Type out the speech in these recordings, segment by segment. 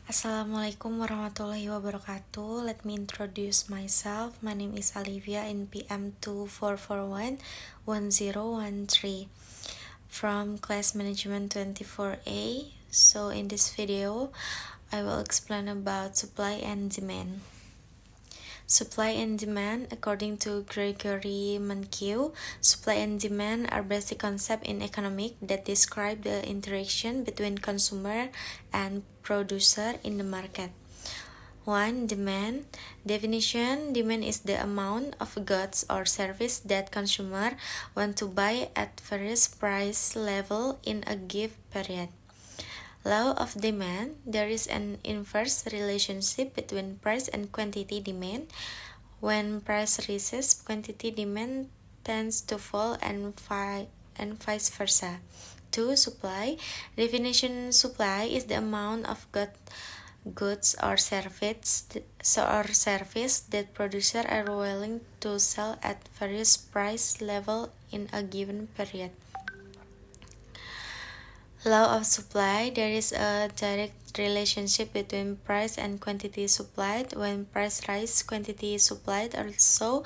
Assalamualaikum warahmatullahi wabarakatuh. Let me introduce myself. My name is Alifia in PM 24411013 from class management 24A. So in this video, I will explain about supply and demand. Supply and demand, according to Gregory Mankiw, supply and demand are basic concepts in economics that describe the interaction between consumer and producer in the market. 1. Demand. Definition: demand is the amount of goods or service that consumers want to buy at various price level in a given period. Law of demand: there is an inverse relationship between price and quantity demand. When price rises, quantity demand tends to fall and vice versa. 2. Supply. Definition: supply is the amount of goods or service that producers are willing to sell at various price level in a given period. Law of supply: there is a direct relationship between price and quantity supplied. When price rises, quantity supplied also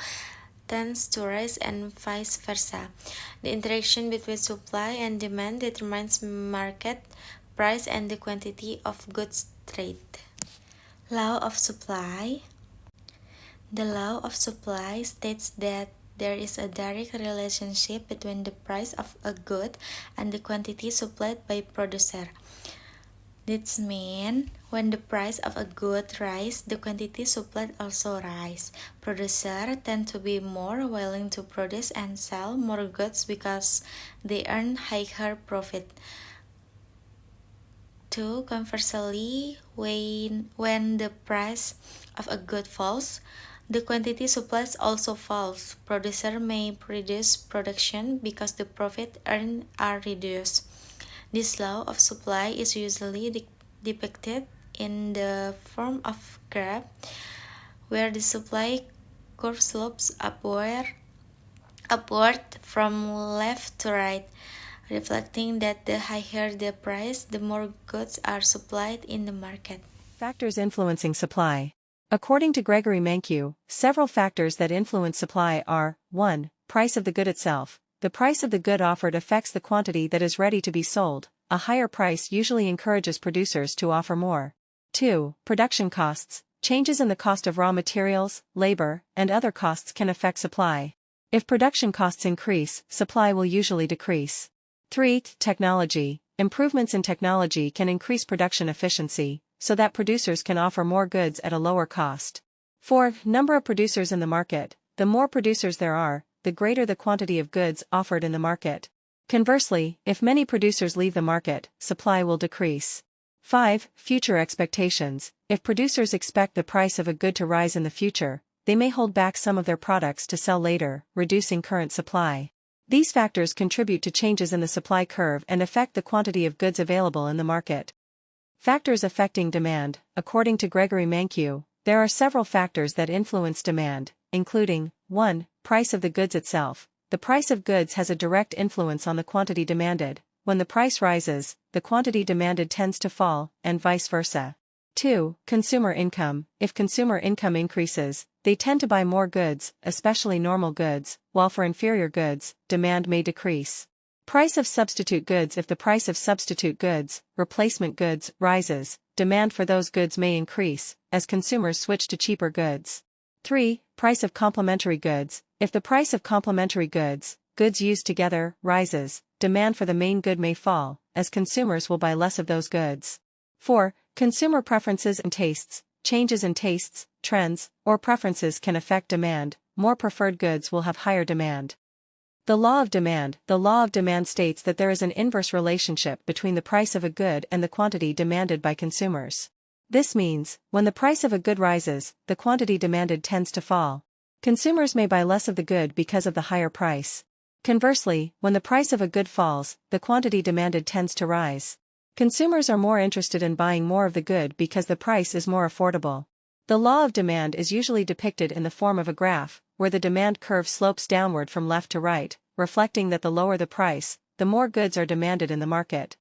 tends to rise and vice versa. The interaction between supply and demand determines market price and the quantity of goods traded. Law of supply. The law of supply states that there is a direct relationship between the price of a good and the quantity supplied by producer. This means when the price of a good rises, the quantity supplied also rises. Producers tend to be more willing to produce and sell more goods because they earn higher profit. 2. Conversely, when the price of a good falls, the quantity supplied also falls. Producer may reduce production because the profit earned are reduced. This law of supply is usually depicted in the form of graph, where the supply curve slopes upward from left to right, reflecting that the higher the price, the more goods are supplied in the market. Factors influencing supply. According to Gregory Mankiw, several factors that influence supply are: 1. Price of the good itself. The price of the good offered affects the quantity that is ready to be sold. A higher price usually encourages producers to offer more. 2. Production costs. Changes in the cost of raw materials, labor, and other costs can affect supply. If production costs increase, supply will usually decrease. 3. Technology. Improvements in technology can increase production efficiency, so that producers can offer more goods at a lower cost. 4. Number of producers in the market. The more producers there are, the greater the quantity of goods offered in the market. Conversely, if many producers leave the market, supply will decrease. 5. Future expectations. If producers expect the price of a good to rise in the future, they may hold back some of their products to sell later, reducing current supply. These factors contribute to changes in the supply curve and affect the quantity of goods available in the market. Factors affecting demand. According to Gregory Mankiw, there are several factors that influence demand, including: 1. Price of the goods itself. The price of goods has a direct influence on the quantity demanded. When the price rises, the quantity demanded tends to fall, and vice versa. 2. Consumer income. If consumer income increases, they tend to buy more goods, especially normal goods, while for inferior goods, demand may decrease. Price of substitute goods. If the price of substitute goods, replacement goods, rises, demand for those goods may increase, as consumers switch to cheaper goods. 3. Price of complementary goods. If the price of complementary goods, goods used together, rises, demand for the main good may fall, as consumers will buy less of those goods. 4. Consumer preferences and tastes. Changes in tastes, trends, or preferences can affect demand. More preferred goods will have higher demand. The law of demand. The law of demand states that there is an inverse relationship between the price of a good and the quantity demanded by consumers. This means, when the price of a good rises, the quantity demanded tends to fall. Consumers may buy less of the good because of the higher price. Conversely, when the price of a good falls, the quantity demanded tends to rise. Consumers are more interested in buying more of the good because the price is more affordable. The law of demand is usually depicted in the form of a graph, where the demand curve slopes downward from left to right, reflecting that the lower the price, the more goods are demanded in the market.